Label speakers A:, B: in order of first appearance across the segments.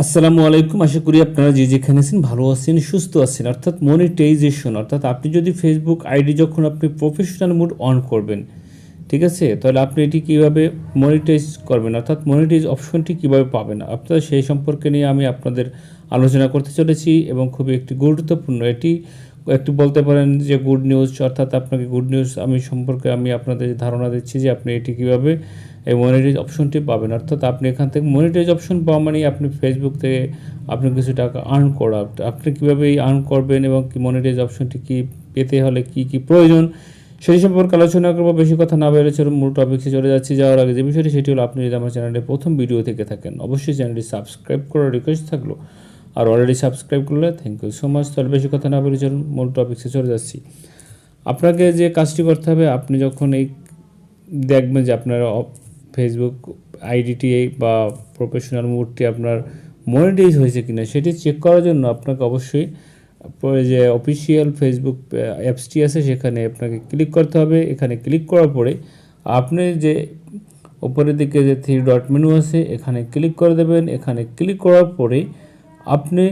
A: আসসালামু আলাইকুম। আশা করি আপনারা যে যেখানে আছেন ভালো আছেন, সুস্থ আছেন। অর্থাৎ মনিটাইজেশন, অর্থাৎ আপনি যদি ফেসবুক আইডি যখন আপনি প্রফেশনাল মোড অন করবেন, ঠিক আছে, তাহলে আপনি এটি কীভাবে মনিটাইজ করবেন, অর্থাৎ মনিটাইজ অপশনটি কীভাবে পাবেন, আপনারা সেই সম্পর্কে নিয়ে আমি আপনাদের আলোচনা করতে চলেছি এবং খুবই একটি গুরুত্বপূর্ণ এটি একটু বলতে পারেন যে গুড নিউজ, অর্থাৎ আপনাকে গুড নিউজ আমি আপনাদের ধারণা দিচ্ছি যে আপনি এটি কীভাবে এই মনিটাইজ অপশনটি পাবেন। অর্থাৎ আপনি এখান থেকে মনিটাইজ অপশন পাওয়া মানে আপনি ফেসবুক থেকে আপনি কিছু টাকা আর্ন করা, আপনি কীভাবে এই আর্ন করবেন এবং কি মনিটাইজ অপশনটি কী পেতে হলে কী কী প্রয়োজন সেই সম্পর্কে আলোচনা করবো। বেশি কথা না বেরোলে চলুন মূল টপিক্সে চলে যাচ্ছি। যাওয়ার আগে যে বিষয়টি সেটি হলো, আপনি যদি আমার চ্যানেলে প্রথম ভিডিও থেকে থাকেন অবশ্যই চ্যানেলটি সাবস্ক্রাইব করার রিকোয়েস্ট থাকলো, আর অলরেডি সাবস্ক্রাইব করলে থ্যাংক ইউ সো মাচ। তাহলে বেশি কথা না বেরিয়ে চলুন মূল টপিক্সে চলে যাচ্ছি। আপনাকে যে কাজটি করতে হবে, আপনি যখন এই দেখবেন যে আপনার ফেসবুক আইডিটি বা প্রফেশনাল মোডটি আপনার মনিটাইজ হয়েছে কিনা সেটি চেক করার জন্য আপনাকে অবশ্যই যে অফিসিয়াল ফেসবুক অ্যাপসটি আছে সেখানে আপনাকে ক্লিক করতে হবে। এখানে ক্লিক করার পরে আপনি যে উপরের দিকে যে 3 ডট মেনু আছে এখানে ক্লিক করে দেবেন। এখানে ক্লিক করার পরে আপনি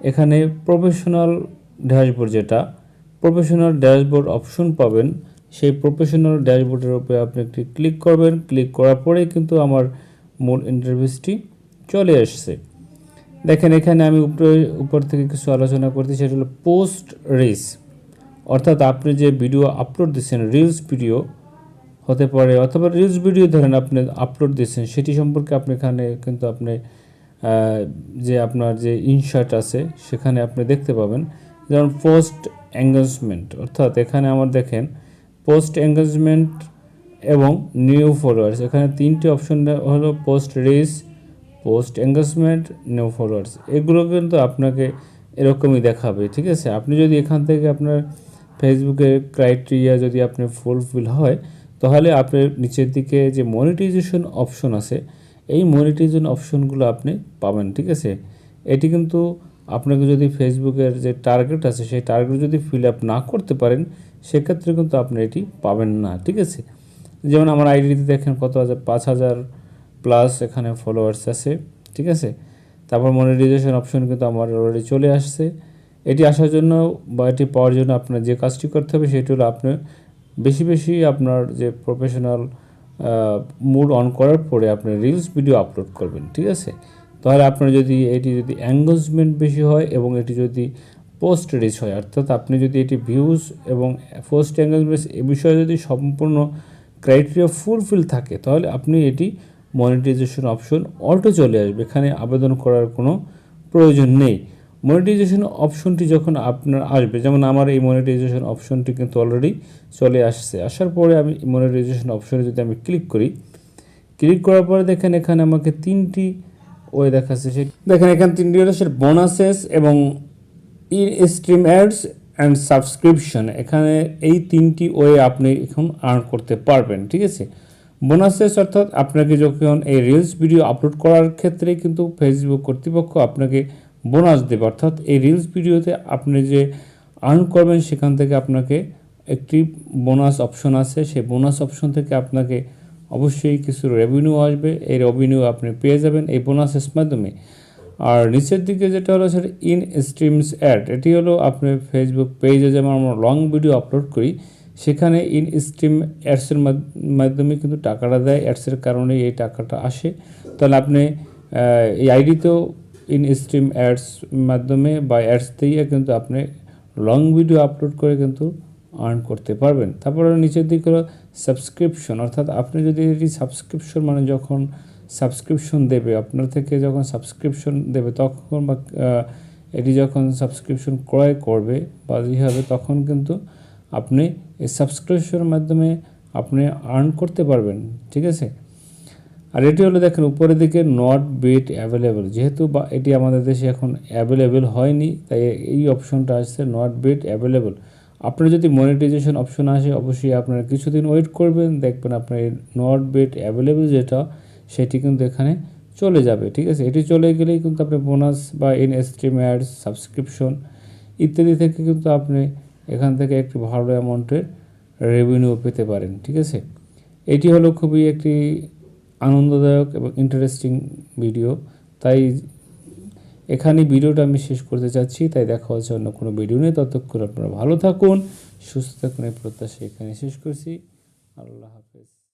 A: এখানে প্রফেশনাল ড্যাশবোর্ড, যেটা প্রফেশনাল ড্যাশবোর্ড অপশন পাবেন, সেই প্রফেশনাল ড্যাশবোর্ডের উপরে আপনি একটি ক্লিক করবেন। ক্লিক করার পরেই কিন্তু আমার মূল ইন্টারফেসটি চলে আসছে। দেখেন এখানে আমি উপর থেকে কিছু আলোচনা করতে, সেটা হলো পোস্ট রিলস, অর্থাৎ আপনি যে ভিডিও আপলোড দিচ্ছেন, রিলস ভিডিও হতে পারে অথবা রিলস ভিডিও ধরেন আপনি আপলোড দিচ্ছেন, সেটি সম্পর্কে আপনি এখানে কিন্তু আপনি যে আপনার যে ইনশার্ট আছে সেখানে আপনি দেখতে পাবেন। যেমন পোস্ট এঙ্গেজমেন্ট, অর্থাৎ এখানে আমার দেখেন পোস্ট এঙ্গেজমেন্ট এবং নিউ ফলোয়ার্স, এখানে তিনটি অপশন হলো post reels, post engagement, new followers. এগুলো কিন্তু আপনাকে এরকমই দেখাবে, ঠিক আছে। আপনি যদি এখান থেকে আপনার ফেসবুকের ক্রাইটেরিয়া যদি আপনি ফুলফিল হয়, তাহলে আপনার নিচের দিকে যে মনিটাইজেশন অপশন আছে এই মনিটাইজেশন অপশনগুলো আপনি পাবেন, ঠিক আছে। এটি কিন্তু আপনাকে যদি ফেসবুকের যে টার্গেট আছে সেই টার্গেট যদি ফিল আপ না করতে পারেন সেক্ষেত্রে কিন্তু আপনি এটি পাবেন না, ঠিক আছে। যেমন আমার আইডিতে দেখেন কত হাজার, 5,000 প্লাস এখানে ফলোয়ার্স আছে, ঠিক আছে। তারপর মনিটাইজেশন অপশন কিন্তু আমার অলরেডি চলে আসছে। এটি আসার জন্য বা এটি পাওয়ার জন্য আপনার যে কাজটি করতে হবে সেটি হলো আপনি বেশি বেশি আপনার যে প্রফেশনাল মুড অন করার পরে আপনি রিলস ভিডিও আপলোড করবেন, ঠিক আছে। তাহলে আপনার যদি এটি যদি এঙ্গেজমেন্ট বেশি হয় এবং এটি যদি পোস্ট রিচ হয়, অর্থাৎ আপনি যদি এটি ভিউজ এবং পোস্ট এঙ্গেজমেন্ট এ বিষয়ে যদি সম্পূর্ণ ক্রাইটেরিয়া ফুলফিল থাকে, তাহলে আপনি এটি মনিটাইজেশন অপশন অটো চলে আসবে, এখানে আবেদন করার কোনো প্রয়োজন নেই। মনিটাইজেশন অপশনটি যখন আপনার আসবে, যেমন আমার এই মনিটাইজেশন অপশনটি কিন্তু অলরেডি চলে আসছে। আসার পরে আমি মনিটাইজেশন অপশনে যদি আমি ক্লিক করি, ক্লিক করার পরে দেখেন এখানে আমাকে তিনটি ওয়ে দেখাচ্ছে। দেখেন এখানে তিনটি হলো সেটা বোনাসেস এবং in stream ads and subscription. এখানে এই তিনটি ওয়ে আপনি এখন আর্ন করতে পারবেন, ঠিক আছে। বোনাসেস অর্থাৎ আপনাকে যখন এই রিলস ভিডিও আপলোড করার ক্ষেত্রে কিন্তু ফেসবুক কর্তৃপক্ষ আপনাকে বোনাস দেবে, অর্থাৎ এই রিলস ভিডিওতে আপনি যে আর্ন করবেন সেখান থেকে আপনাকে একটি বোনাস অপশন আছে, সেই বোনাস অপশন থেকে আপনাকে অবশ্যই কিছু রেভিনিউ আসবে। এই রেভিনিউ আপনি পেয়ে যাবেন এই বোনাসের মাধ্যমে। আর নিচের দিকে যেটা হলো সেটা ইন স্ট্রিমস অ্যাড, এটি হলো আপনি ফেসবুক পেজে যেমন আমরা লং ভিডিও আপলোড করি সেখানে ইন স্ট্রিম অ্যাডসের মাধ্যমে কিন্তু টাকাটা দেয়, অ্যাডসের কারণে এই টাকাটা আসে। তাহলে আপনি এই আইডিতেও ইন স্ট্রিম অ্যাডস মাধ্যমে বা অ্যাডস দিয়ে কিন্তু আপনি লং ভিডিও আপলোড করে কিন্তু আর্ন করতে পারবেন। তারপরে নিচের দিকে হলো সাবস্ক্রিপশন, অর্থাৎ আপনি যদি এটি সাবস্ক্রিপশন মানে যখন সাবস্ক্রিপশন দেবে আপনার থেকে, যখন সাবস্ক্রিপশন দেবে তখন বা এটি যখন সাবস্ক্রিপশন ক্রয় করবে বা হবে তখন কিন্তু আপনি এই সাবস্ক্রিপশনের মাধ্যমে আপনি আর্ন করতে পারবেন, ঠিক আছে। আর এটি হলো দেখেন উপরের দিকে নট বিট অ্যাভেলেবেল, যেহেতু বা এটি আমাদের দেশে এখন অ্যাভেলেবেল হয়নি তাই এই অপশনটা আসছে নট বিট অ্যাভেলেবেল। আপনার যদি মনিটাইজেশন অপশন আসে অবশ্যই আপনারা কিছুদিন ওয়েট করবেন, দেখবেন আপনার নট বিট অ্যাভেলেবেল যেটা সেটি কিন্তু এখানে চলে যাবে, ঠিক আছে। এটি চলে গেলেই কিন্তু আপনি বোনাস বা ইন স্ট্রিম অ্যাডস, সাবস্ক্রিপশন ইত্যাদি থেকে কিন্তু আপনি এখান থেকে একটি ভালো অ্যামাউন্টের রেভিনিউ পেতে পারেন, ঠিক আছে। এটি হলো খুবই একটি আনন্দদায়ক এবং ইন্টারেস্টিং ভিডিও, তাই এখানে ভিডিওটা আমি শেষ করতে চাচ্ছি, তাই দেখা হচ্ছে অন্য কোনো ভিডিও নিয়ে। ততক্ষণ আপনারা ভালো থাকুন, সুস্থ থাকুন, এই প্রত্যাশা এখানে শেষ করছি। আল্লাহ হাফেজ।